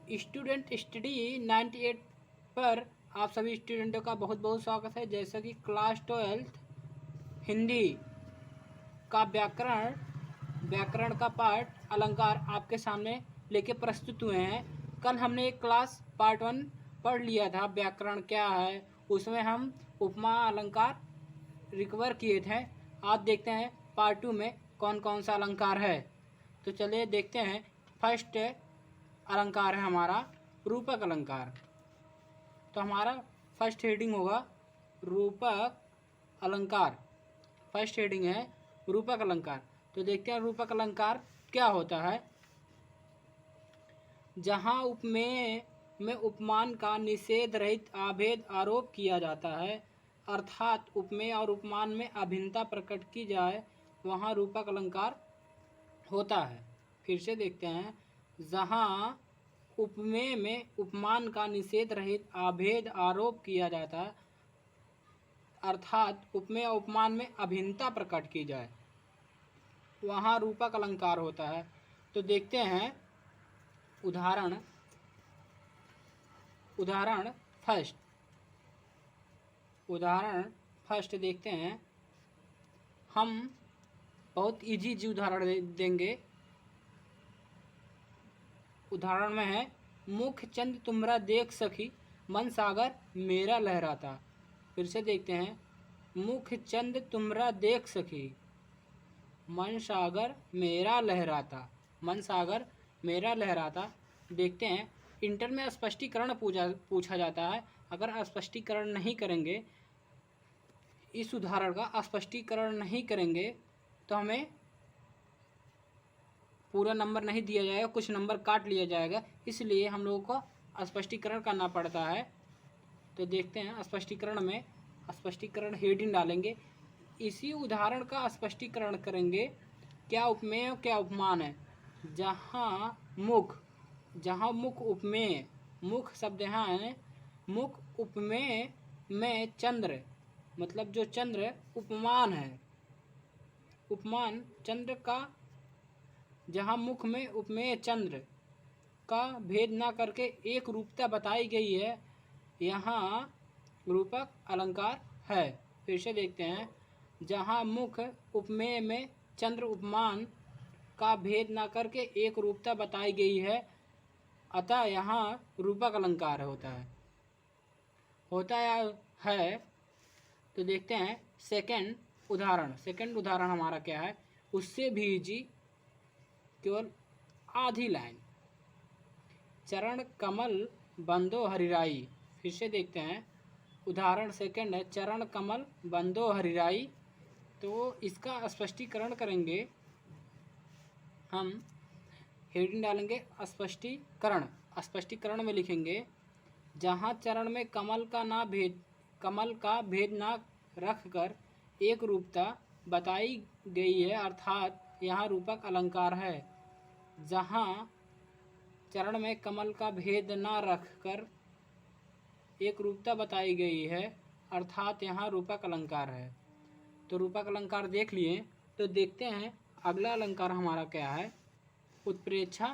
Student study 98 पर आप सभी स्टूडेंटों का बहुत बहुत स्वागत है। जैसा कि क्लास 12 हिंदी का व्याकरण का पार्ट अलंकार आपके सामने लेके प्रस्तुत हुए हैं। कल हमने एक क्लास पार्ट 1 पढ़ लिया था, व्याकरण क्या है। उसमें हम उपमा अलंकार रिकवर किए थे। आज देखते हैं पार्ट 2 में कौन कौन सा अलंकार है। तो चलिए देखते हैं। फर्स्ट अलंकार है हमारा रूपक अलंकार। तो हमारा फर्स्ट हेडिंग होगा रूपक अलंकार। फर्स्ट हेडिंग है रूपक अलंकार। तो देखते हैं रूपक अलंकार क्या होता है। जहाँ उपमेय में उपमान का निषेध रहित अभेद आरोप किया जाता है, अर्थात उपमेय और उपमान में अभिन्नता प्रकट की जाए, वहाँ रूपक अलंकार होता है। फिर से देखते हैं। जहाँ उपमेय में उपमान का निषेध रहित अभेद आरोप किया जाता है, अर्थात उपमेय और उपमान में अभिन्नता प्रकट की जाए, वहाँ रूपक अलंकार होता है। तो देखते हैं उदाहरण फर्स्ट देखते हैं। हम बहुत इजी उदाहरण देंगे। उदाहरण में है मुख चंद तुमरा देख सखी, मन सागर मेरा लहराता। फिर से देखते हैं। मुख चंद तुमरा देख सखी, मन सागर मेरा लहराता। मन सागर मेरा लहराता। देखते हैं। इंटर में स्पष्टीकरण पूछा जाता है। अगर स्पष्टीकरण नहीं करेंगे, इस उदाहरण का स्पष्टीकरण नहीं करेंगे, तो हमें पूरा नंबर नहीं दिया जाएगा, कुछ नंबर काट लिया जाएगा। इसलिए हम लोगों को स्पष्टीकरण करना पड़ता है। तो देखते हैं। स्पष्टीकरण हेडिंग डालेंगे। इसी उदाहरण का स्पष्टीकरण करेंगे। क्या उपमेय क्या उपमान है। जहाँ मुख उपमेय, मुख शब्द यहाँ है। मुख उपमेय में चंद्र, मतलब जो चंद्र उपमान है, उपमान चंद्र का, जहाँ मुख में उपमेय चंद्र का भेद न करके एक रूपता बताई गई है, यहाँ रूपक अलंकार है। फिर से देखते हैं। जहाँ मुख उपमेय में चंद्र उपमान का भेद न करके एक रूपता बताई गई है, अतः यहाँ रूपक अलंकार होता है। तो देखते हैं सेकंड उदाहरण हमारा क्या है। उससे भीजी केवल आधी लाइन, चरण कमल बंदो हरिराई। फिर से देखते हैं। उदाहरण सेकंड है चरण कमल बंदो हरिराई। तो इसका स्पष्टीकरण करेंगे हम। हेडिंग डालेंगे स्पष्टीकरण में लिखेंगे। जहाँ चरण में कमल का भेद ना रखकर एक रूपता बताई गई है, अर्थात यहाँ रूपक अलंकार है। जहाँ चरण में कमल का भेद ना रखकर एक रूपता बताई गई है, अर्थात यहाँ रूपक अलंकार है। तो रूपक अलंकार देख लिए। तो देखते हैं अगला अलंकार हमारा क्या है। उत्प्रेक्षा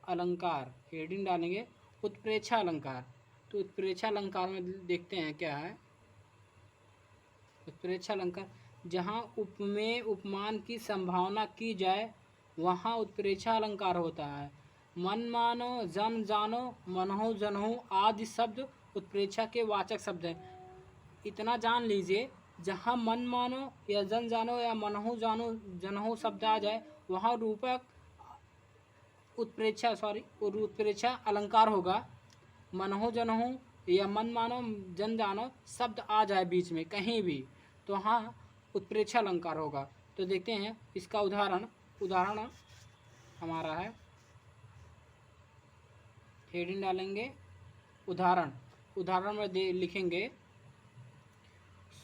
अलंकार हेडिंग डालेंगे उत्प्रेक्षा अलंकार। तो उत्प्रेक्षा अलंकार में देखते हैं क्या है। उत्प्रेक्षा अलंकार, जहाँ उपमेय उपमान की संभावना की जाए, वहाँ उत्प्रेक्षा अलंकार होता है। मन मानो, जन जानो, मनहु जनहु आदि शब्द उत्प्रेक्षा के वाचक शब्द हैं। इतना जान लीजिए, जहाँ मन मानो या जन जानो या मनहु जानो जनहु शब्द आ जाए, वहाँ रूपक उत्प्रेक्षा अलंकार होगा। मनहु जनहु या मन मानो जन जानो शब्द आ जाए बीच में कहीं भी, तो वहाँ उत्प्रेक्षा अलंकार होगा। तो देखते हैं इसका उदाहरण हमारा है। हेडिंग डालेंगे उदाहरण में लिखेंगे।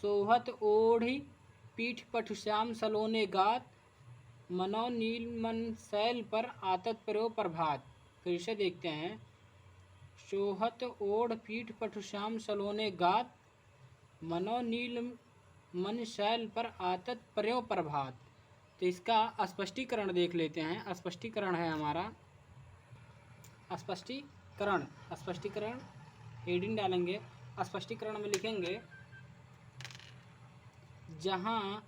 सोहत ओढ़ी पीठ पठुश्याम सलोने गात, मनो नील मन शैल पर आतत प्रयो प्रभात। फिर से देखते हैं। सोहत ओढ़ पीठ पठुश्याम सलोने गात, मनो नील मन शैल पर आतत प्रयो प्रभात। तो इसका स्पष्टीकरण देख लेते हैं। स्पष्टीकरण है हमारा स्पष्टीकरण हेडिंग डालेंगे। स्पष्टीकरण में लिखेंगे जहाँ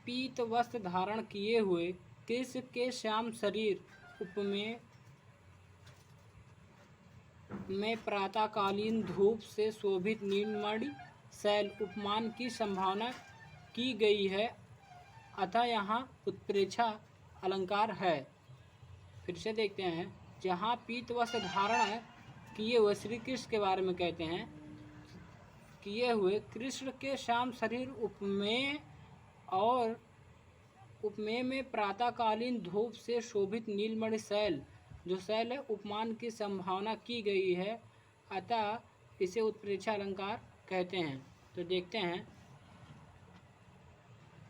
पीत वस्त्र धारण किए हुए कृष्ण के श्याम शरीर उपमेय में प्रातःकालीन धूप से शोभित नीलमणि शैल उपमान की संभावना की गई है, अतः यहाँ उत्प्रेक्षा अलंकार है। फिर से देखते हैं, जहाँ पीत वस्त्र धारण किए हुए श्री कृष्ण के बारे में कहते हैं, किए हुए कृष्ण के श्याम शरीर उपमेय और उपमेय में प्रातःकालीन धूप से शोभित नीलमणि शैल, जो शैल है उपमान की संभावना की गई है, अतः इसे उत्प्रेक्षा अलंकार कहते हैं। तो देखते हैं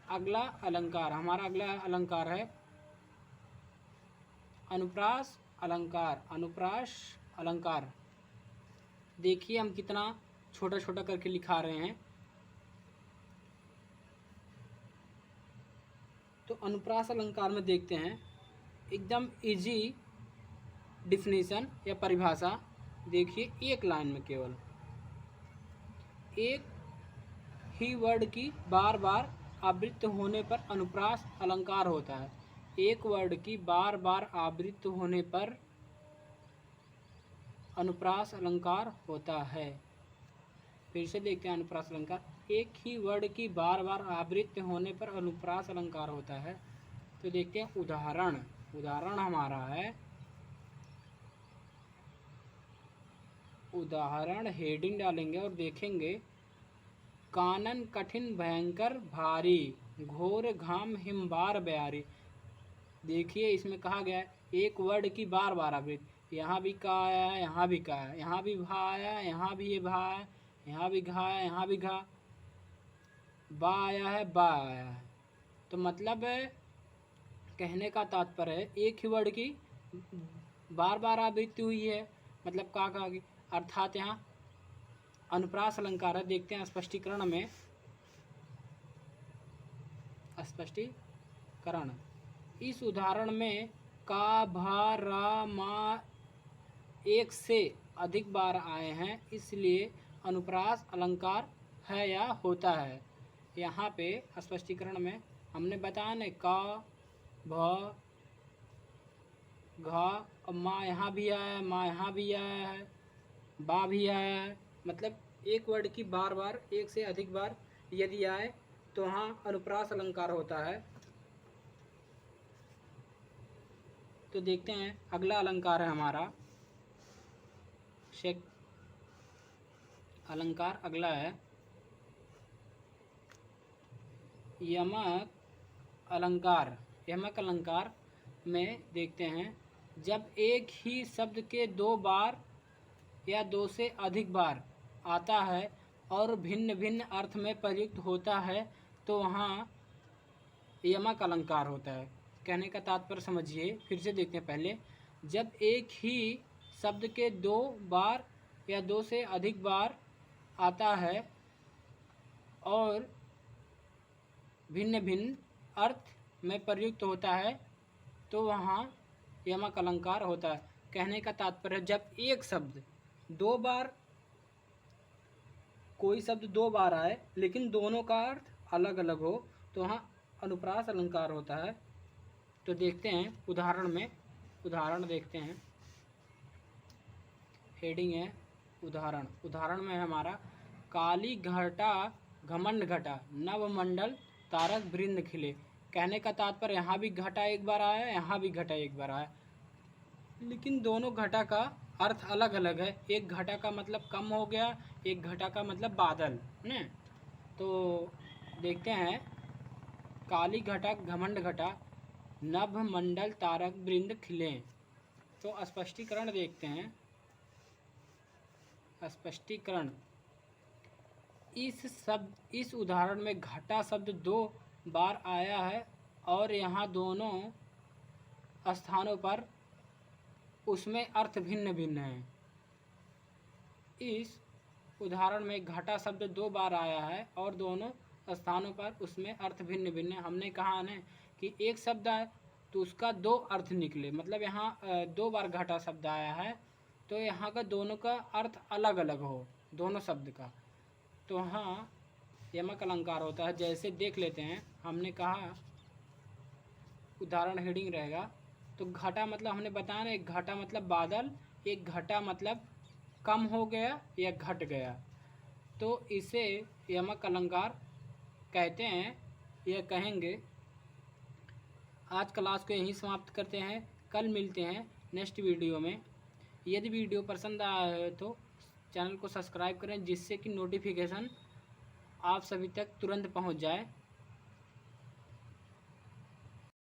अगला अलंकार। हमारा अगला अलंकार है अनुप्रास अलंकार। अनुप्रास अलंकार देखिए हम कितना छोटा छोटा करके लिखा रहे हैं। तो अनुप्रास अलंकार में देखते हैं एकदम इजी डिफिनीशन या परिभाषा। देखिए एक लाइन में केवल एक ही वर्ड की बार बार आवृत्ति होने पर अनुप्रास अलंकार होता है। एक वर्ड की बार बार आवृत्ति होने पर अनुप्रास अलंकार होता है। फिर से देखते हैं अनुप्रास अलंकार। एक ही वर्ड की बार बार आवृत्ति होने पर अनुप्रास अलंकार होता है। तो देखते हैं उदाहरण। उदाहरण हमारा है, उदाहरण हेडिंग डालेंगे और देखेंगे कानन कठिन भयंकर भारी घोर घाम हिमबार बयारी। देखिए इसमें कहा गया है एक वर्ड की बार बार आवृत्ति। यहाँ भी का आया है, यहाँ भी का है, यहाँ भी भा आया है, यहाँ भी ये भा है, यहाँ भी घा है, यहाँ भी घा, बा आया है, बा आया है। तो मतलब है, कहने का तात्पर्य है एक ही वर्ड की बार बार आवृत्ति हुई है, मतलब का कहा गई, अर्थात यहाँ अनुप्रास अलंकार है। देखते हैं स्पष्टीकरण में। स्पष्टीकरण इस उदाहरण में का भा रा मा एक से अधिक बार आए हैं, इसलिए अनुप्रास अलंकार है या होता है। यहाँ पे स्पष्टीकरण में हमने बताया न का भ घा, अब माँ यहाँ भी आया है, माँ यहाँ भी आया है, बा भी आया है। मतलब एक वर्ड की बार बार एक से अधिक बार यदि आए तो वहाँ अनुप्रास अलंकार होता है। तो देखते हैं अगला अलंकार है हमारा शेक अलंकार। अगला है यमक अलंकार। यमक अलंकार में देखते हैं जब एक ही शब्द के दो बार या दो से अधिक बार आता है और भिन्न भिन्न अर्थ में प्रयुक्त होता है तो वहाँ यमक अलंकार होता है। कहने का तात्पर्य समझिए। फिर से देखते हैं पहले, जब एक ही शब्द के दो बार या दो से अधिक बार आता है और भिन्न भिन्न अर्थ में प्रयुक्त होता है तो वहाँ यमक अलंकार होता है। कहने का तात्पर्य जब एक शब्द दो बार, कोई शब्द दो बार आए लेकिन दोनों का अर्थ अलग अलग हो तो वहाँ अनुप्रास अलंकार होता है। तो देखते हैं उदाहरण में। उदाहरण देखते हैं, हेडिंग है उदाहरण। उदाहरण में हमारा काली घटा घमंड घटा नवमंडल तारक वृंद खिले। कहने का तात्पर्य यहाँ भी घटा एक बार आया, यहाँ भी घटा एक बार आया, लेकिन दोनों घटा का अर्थ अलग अलग है। एक घटा का मतलब कम हो गया, एक घटा का मतलब बादल ने। तो देखते हैं काली घटा घमंड घटा नभ मंडल तारक वृंद खिले। तो स्पष्टीकरण देखते हैं। स्पष्टीकरण इस उदाहरण में घटा शब्द दो बार आया है और यहाँ दोनों स्थानों पर उसमें अर्थ भिन्न भिन्न है। इस उदाहरण में घटा शब्द दो बार आया है और दोनों स्थानों पर उसमें अर्थ भिन्न भिन्न है। हमने कहा ना कि एक शब्द आए तो उसका दो अर्थ निकले, मतलब यहाँ 2 बार घटा शब्द आया है तो यहाँ का दोनों का अर्थ अलग अलग हो, दोनों शब्द का। तो हाँ यमक अलंकार होता है। जैसे देख लेते हैं, हमने कहा उदाहरण हेडिंग रहेगा तो घटा मतलब हमने बताया ना, एक घटा मतलब बादल, एक घटा मतलब कम हो गया या घट गया, तो इसे यमक अलंकार कहते हैं या कहेंगे। आज क्लास को यहीं समाप्त करते हैं, कल मिलते हैं नेक्स्ट वीडियो में। यदि वीडियो पसंद आया है तो चैनल को सब्सक्राइब करें, जिससे कि नोटिफिकेशन आप सभी तक तुरंत पहुंच जाए।